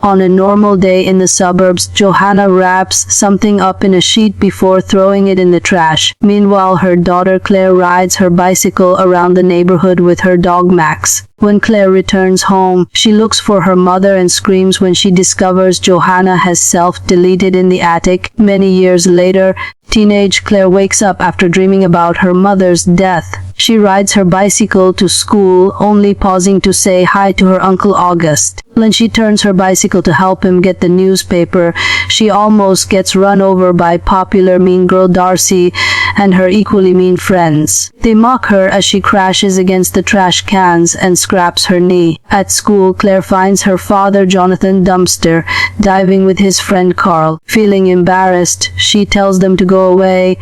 On a normal day in the suburbs, Johanna wraps something up in a sheet before throwing it in the trash. Meanwhile, her daughter Claire rides her bicycle around the neighborhood with her dog Max. When Claire returns home, she looks for her mother and screams when she discovers Johanna has self-deleted in the attic. Many years later, teenage Claire wakes up after dreaming about her mother's death. She rides her bicycle to school, only pausing to say hi to her Uncle August. When she turns her bicycle to help him get the newspaper, she almost gets run over by popular mean girl Darcy and her equally mean friends. They mock her as she crashes against the trash cans and scraps her knee. At school, Claire finds her father Jonathan dumpster diving with his friend Carl. Feeling embarrassed, she tells them to go away.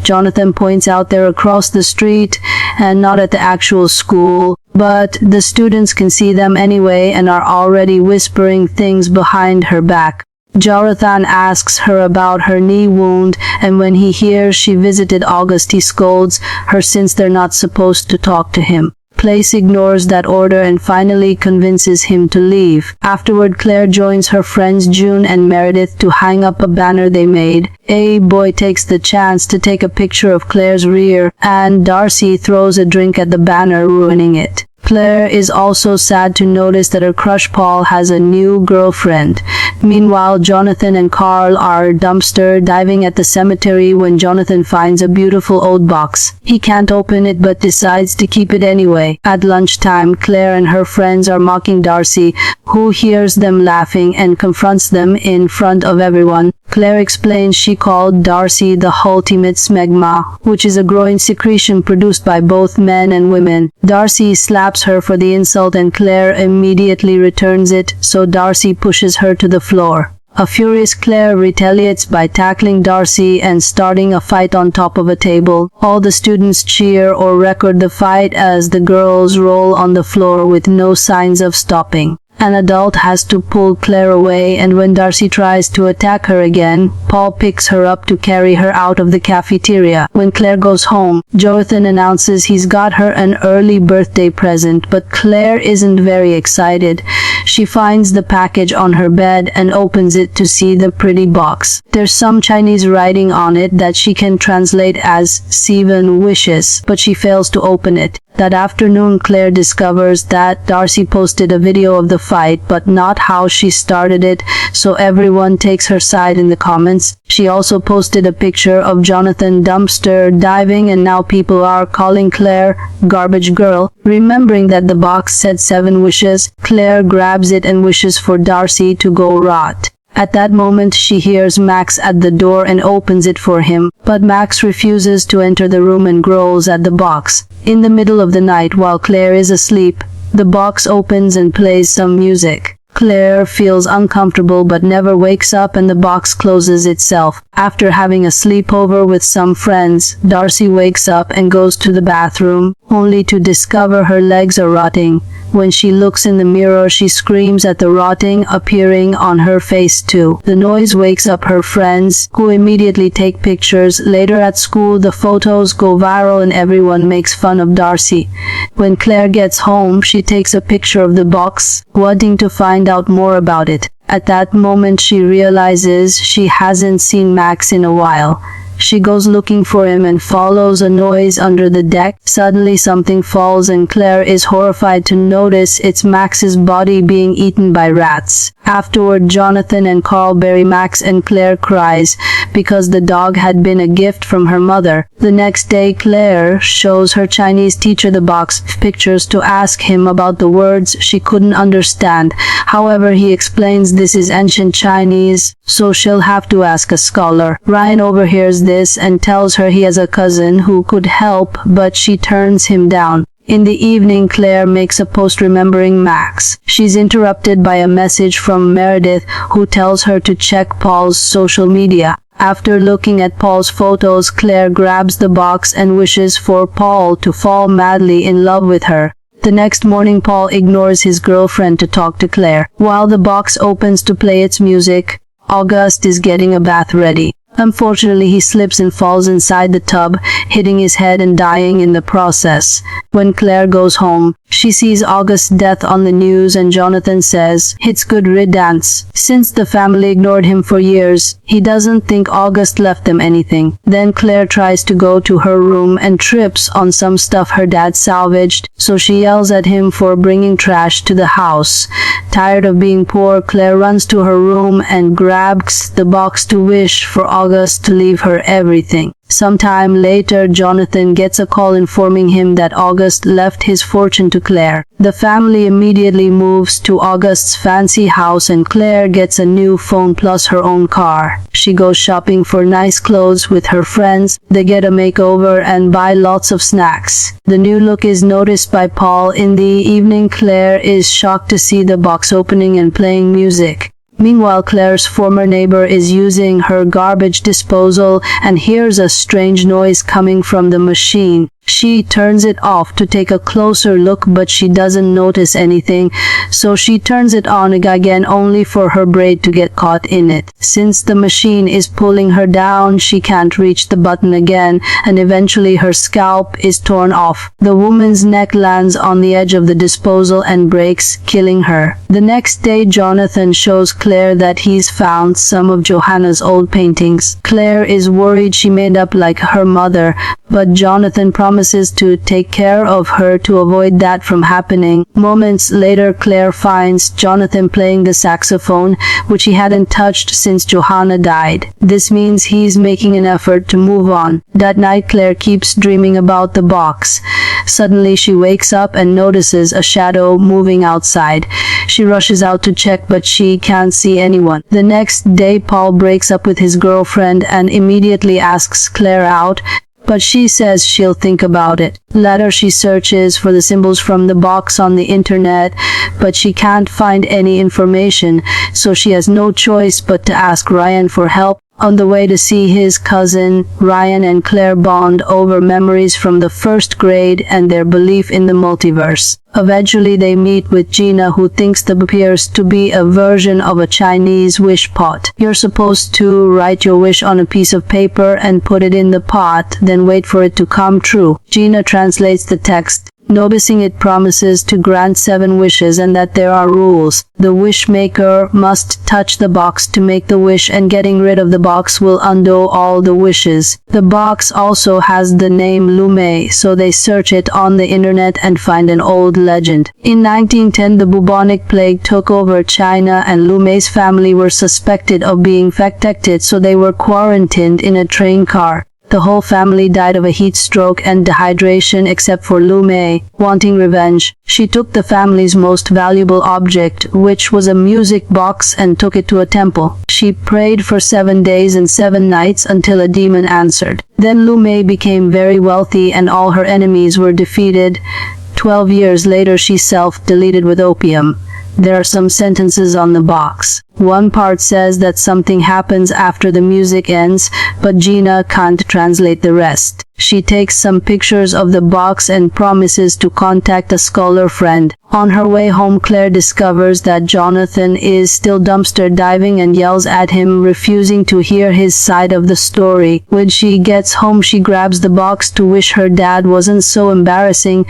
Jonathan points out they're across the street and not at the actual school, but the students can see them anyway and are already whispering things behind her back. Jonathan asks her about her knee wound, and when he hears she visited August, he scolds her since they're not supposed to talk to him. Place ignores that order and finally convinces him to leave. Afterward, Claire joins her friends June and Meredith to hang up a banner they made. A boy takes the chance to take a picture of Claire's rear, and Darcy throws a drink at the banner, ruining it. Claire is also sad to notice that her crush Paul has a new girlfriend. Meanwhile, Jonathan and Carl are dumpster diving at the cemetery when Jonathan finds a beautiful old box. He can't open it but decides to keep it anyway. At lunchtime, Claire and her friends are mocking Darcy, who hears them laughing and confronts them in front of everyone. Claire explains she called Darcy the ultimate smegma, which is a growing secretion produced by both men and women. Darcy slaps her for the insult and Claire immediately returns it, so Darcy pushes her to the floor. A furious Claire retaliates by tackling Darcy and starting a fight on top of a table. All the students cheer or record the fight as the girls roll on the floor with no signs of stopping. An adult has to pull Claire away, and when Darcy tries to attack her again, Paul picks her up to carry her out of the cafeteria. When Claire goes home, Jonathan announces he's got her an early birthday present, but Claire isn't very excited. She finds the package on her bed and opens it to see the pretty box. There's some Chinese writing on it that she can translate as 7 wishes, but she fails to open it. That afternoon, Claire discovers that Darcy posted a video of the fight, but not how she started it, so everyone takes her side in the comments. She also posted a picture of Jonathan dumpster diving, and now people are calling Claire Garbage Girl. Remembering that the box said 7 wishes, Claire grabs it and wishes for Darcy to go rot. At that moment, she hears Max at the door and opens it for him, but Max refuses to enter the room and growls at the box. In the middle of the night, while Claire is asleep, the box opens and plays some music. Claire feels uncomfortable but never wakes up, and the box closes itself. After having a sleepover with some friends, Darcy wakes up and goes to the bathroom, only to discover her legs are rotting. When she looks in the mirror, she screams at the rotting appearing on her face too. The noise wakes up her friends, who immediately take pictures. Later at school, the photos go viral and everyone makes fun of Darcy. When Claire gets home, she takes a picture of the box, wanting to find out more about it. At that moment, she realizes she hasn't seen Max in a while. She goes looking for him and follows a noise under the deck. Suddenly something falls and Claire is horrified to notice it's Max's body being eaten by rats. Afterward, Jonathan and Carl bury Max and Claire cries because the dog had been a gift from her mother. The next day, Claire shows her Chinese teacher the box of pictures to ask him about the words she couldn't understand. However, he explains this is ancient Chinese, so she'll have to ask a scholar. Ryan overhears this and tells her he has a cousin who could help, but she turns him down. In the evening, Claire makes a post remembering Max. She's interrupted by a message from Meredith, who tells her to check Paul's social media. After looking at Paul's photos, Claire grabs the box and wishes for Paul to fall madly in love with her. The next morning, Paul ignores his girlfriend to talk to Claire. While the box opens to play its music, August is getting a bath ready. Unfortunately, he slips and falls inside the tub, hitting his head and dying in the process. When Claire goes home, She sees August's death on the news and Jonathan says, "It's good riddance." Since the family ignored him for years, he doesn't think August left them anything. Then Claire tries to go to her room and trips on some stuff her dad salvaged, so she yells at him for bringing trash to the house. Tired of being poor, Claire runs to her room and grabs the box to wish for August to leave her everything. Sometime later, Jonathan gets a call informing him that August left his fortune to Claire. The family immediately moves to August's fancy house and Claire gets a new phone plus her own car. She goes shopping for nice clothes with her friends. They get a makeover and buy lots of snacks. The new look is noticed by Paul. In the evening, Claire is shocked to see the box opening and playing music. Meanwhile, Claire's former neighbor is using her garbage disposal and hears a strange noise coming from the machine. She turns it off to take a closer look, but she doesn't notice anything, so she turns it on again only for her braid to get caught in it. Since the machine is pulling her down, she can't reach the button again, and eventually her scalp is torn off. The woman's neck lands on the edge of the disposal and breaks, killing her. The next day, Jonathan shows Claire that he's found some of Johanna's old paintings. Claire is worried she made up like her mother, but Jonathan promises to take care of her to avoid that from happening. Moments later, Claire finds Jonathan playing the saxophone, which he hadn't touched since Johanna died. This means he's making an effort to move on. That night, Claire keeps dreaming about the box. Suddenly, she wakes up and notices a shadow moving outside. She rushes out to check, but she can't see anyone. The next day, Paul breaks up with his girlfriend and immediately asks Claire out, but she says she'll think about it. Later, she searches for the symbols from the box on the internet, but she can't find any information, so she has no choice but to ask Ryan for help. On the way to see his cousin, Ryan and Claire bond over memories from the first grade and their belief in the multiverse. Eventually, they meet with Gina, who thinks the appears to be a version of a Chinese wish pot. You're supposed to write your wish on a piece of paper and put it in the pot, then wait for it to come true. Gina translates the text. Noticing it promises to grant 7 wishes and that there are rules. The wish maker must touch the box to make the wish, and getting rid of the box will undo all the wishes. The box also has the name Lume, so they search it on the internet and find an old legend. In 1910, the bubonic plague took over China and Lume's family were suspected of being infected, so they were quarantined in a train car. The whole family died of a heat stroke and dehydration except for Lume. Wanting revenge, she took the family's most valuable object, which was a music box, and took it to a temple. She prayed for 7 days and 7 nights until a demon answered. Then Lume became very wealthy and all her enemies were defeated. 12 years later, she self-deleted with opium. There are some sentences on the box. One part says that something happens after the music ends, but Gina can't translate the rest. She takes some pictures of the box and promises to contact a scholar friend. On her way home, Claire discovers that Jonathan is still dumpster diving and yells at him, refusing to hear his side of the story. When she gets home, she grabs the box to wish her dad wasn't so embarrassing.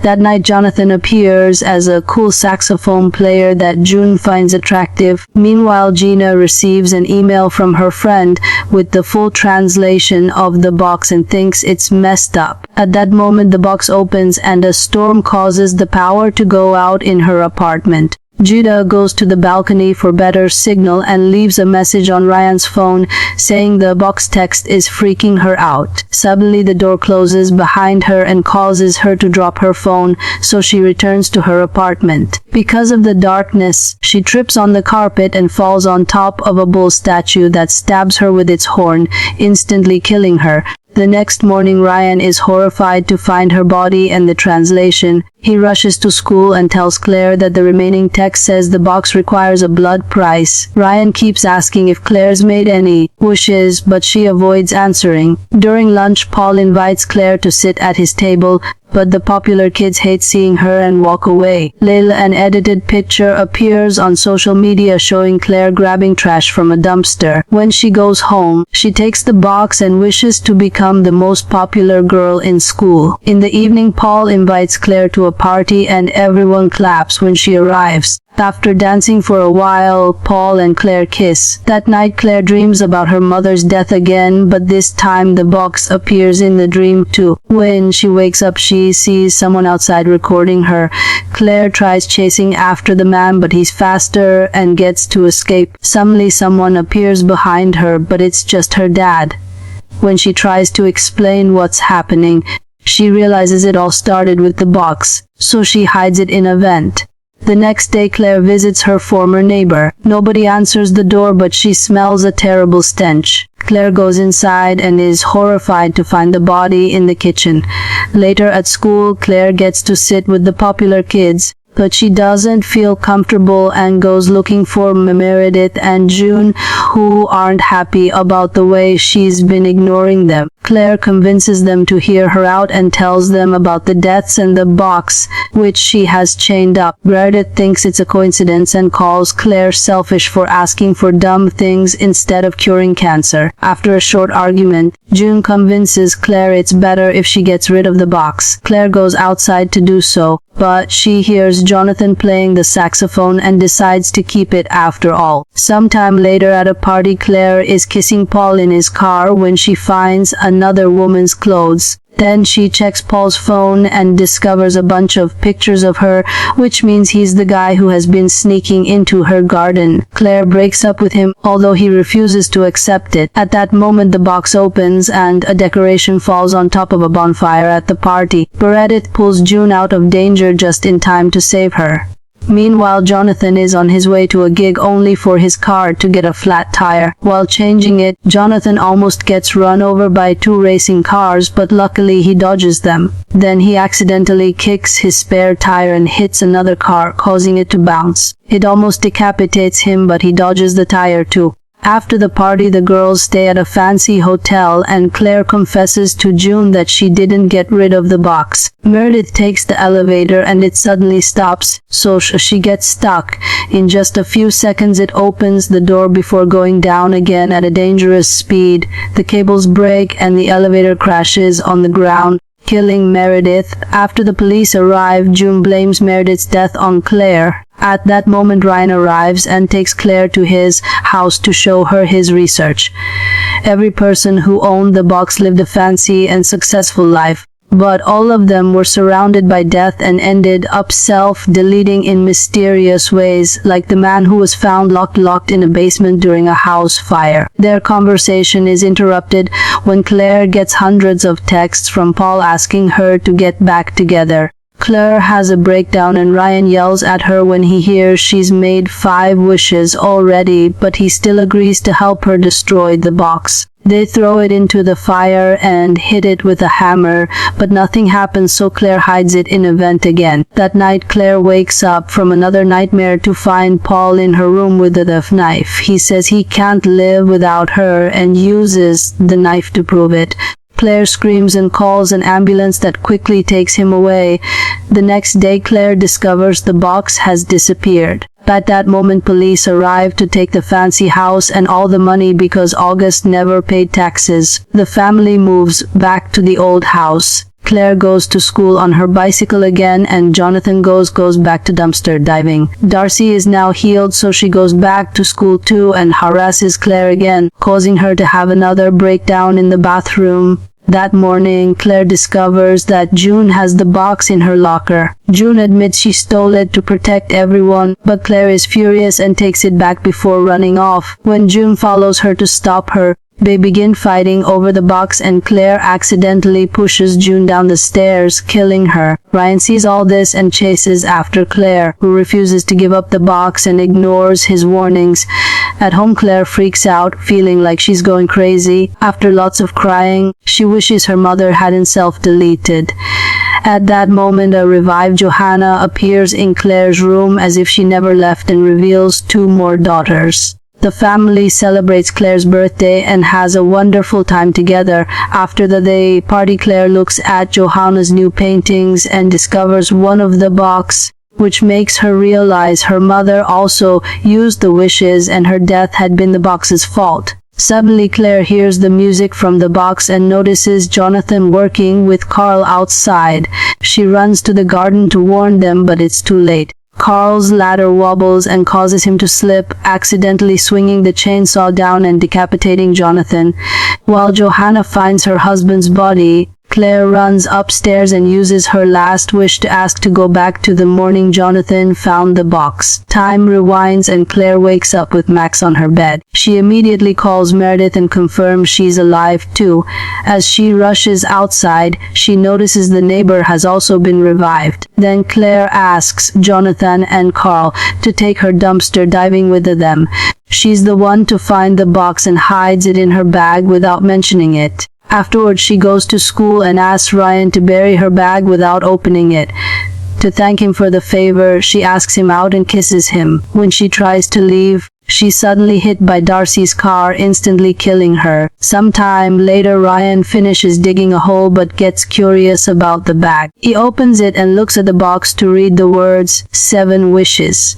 That night, Jonathan appears as a cool saxophone player that June finds attractive. Meanwhile, Gina receives an email from her friend with the full translation of the box and thinks it's messed up. At that moment, the box opens and a storm causes the power to go out in her apartment. Judah goes to the balcony for better signal and leaves a message on Ryan's phone saying the box text is freaking her out. Suddenly, the door closes behind her and causes her to drop her phone, so she returns to her apartment. Because of the darkness, she trips on the carpet and falls on top of a bull statue that stabs her with its horn, instantly killing her. The next morning, Ryan is horrified to find her body and the translation. He rushes to school and tells Claire that the remaining text says the box requires a blood price. Ryan keeps asking if Claire's made any wishes, but she avoids answering. During lunch, Paul invites Claire to sit at his table, but the popular kids hate seeing her and walk away. Layla, an edited picture appears on social media showing Claire grabbing trash from a dumpster. When she goes home, she takes the box and wishes to become the most popular girl in school. In the evening, Paul invites Claire to a party and everyone claps when she arrives. After dancing for a while, Paul and Claire kiss. That night Claire dreams about her mother's death again, but this time the box appears in the dream too. When she wakes up, she sees someone outside recording her. Claire tries chasing after the man, but he's faster and gets to escape. Suddenly someone appears behind her, but it's just her dad. When she tries to explain what's happening, she realizes it all started with the box, so she hides it in a vent. The next day Claire visits her former neighbor. Nobody answers the door, but she smells a terrible stench. Claire goes inside and is horrified to find the body in the kitchen. Later at school, Claire gets to sit with the popular kids, but she doesn't feel comfortable and goes looking for Meredith and June, who aren't happy about the way she's been ignoring them. Claire convinces them to hear her out and tells them about the deaths and the box, which she has chained up. Meredith thinks it's a coincidence and calls Claire selfish for asking for dumb things instead of curing cancer. After a short argument, June convinces Claire it's better if she gets rid of the box. Claire goes outside to do so, but she hears Jonathan playing the saxophone and decides to keep it after all. Sometime later at a party, Claire is kissing Paul in his car when she finds another woman's clothes. Then she checks Paul's phone and discovers a bunch of pictures of her, which means he's the guy who has been sneaking into her garden. Claire breaks up with him, although he refuses to accept it. At that moment, the box opens and a decoration falls on top of a bonfire at the party. Meredith pulls June out of danger just in time to save her. Meanwhile, Jonathan is on his way to a gig only for his car to get a flat tire. While changing it, Jonathan almost gets run over by two racing cars, but luckily he dodges them. Then he accidentally kicks his spare tire and hits another car, causing it to bounce. It almost decapitates him, but he dodges the tire too. After the party, the girls stay at a fancy hotel and Claire confesses to June that she didn't get rid of the box. Meredith takes the elevator and it suddenly stops, so she gets stuck. In just a few seconds it opens the door before going down again at a dangerous speed. The cables break and the elevator crashes on the ground, killing Meredith. After the police arrive, June blames Meredith's death on Claire. At that moment, Ryan arrives and takes Claire to his house to show her his research. Every person who owned the box lived a fancy and successful life, but all of them were surrounded by death and ended up self-deleting in mysterious ways, like the man who was found locked in a basement during a house fire. Their conversation is interrupted when Claire gets hundreds of texts from Paul asking her to get back together. Claire has a breakdown and Ryan yells at her when he hears she's made 5 wishes already, but he still agrees to help her destroy the box. They throw it into the fire and hit it with a hammer, but nothing happens, so Claire hides it in a vent again. That night, Claire wakes up from another nightmare to find Paul in her room with a knife. He says he can't live without her and uses the knife to prove it. Claire screams and calls an ambulance that quickly takes him away. The next day, Claire discovers the box has disappeared. At that moment, police arrive to take the fancy house and all the money because August never paid taxes. The family moves back to the old house. Claire goes to school on her bicycle again and Jonathan goes back to dumpster diving. Darcy is now healed, so she goes back to school too and harasses Claire again, causing her to have another breakdown in the bathroom. That morning, Claire discovers that June has the box in her locker. June admits she stole it to protect everyone, but Claire is furious and takes it back before running off. When June follows her to stop her, they begin fighting over the box and Claire accidentally pushes June down the stairs, killing her. Ryan sees all this and chases after Claire, who refuses to give up the box and ignores his warnings. At home, Claire freaks out, feeling like she's going crazy. After lots of crying, she wishes her mother hadn't self-deleted. At that moment, a revived Johanna appears in Claire's room as if she never left and reveals 2 more daughters. The family celebrates Claire's birthday and has a wonderful time together. After the party, Claire looks at Johanna's new paintings and discovers one of the box, which makes her realize her mother also used the wishes and her death had been the box's fault. Suddenly Claire hears the music from the box and notices Jonathan working with Carl outside. She runs to the garden to warn them, but it's too late. Carl's ladder wobbles and causes him to slip, accidentally swinging the chainsaw down and decapitating Jonathan. While Johanna finds her husband's body, Claire runs upstairs and uses her last wish to ask to go back to the morning Jonathan found the box. Time rewinds and Claire wakes up with Max on her bed. She immediately calls Meredith and confirms she's alive too. As she rushes outside, she notices the neighbor has also been revived. Then Claire asks Jonathan and Carl to take her dumpster diving with them. She's the one to find the box and hides it in her bag without mentioning it. Afterwards, she goes to school and asks Ryan to bury her bag without opening it. To thank him for the favor, she asks him out and kisses him. When she tries to leave, she's suddenly hit by Darcy's car, instantly killing her. Sometime later, Ryan finishes digging a hole but gets curious about the bag. He opens it and looks at the box to read the words 7 wishes.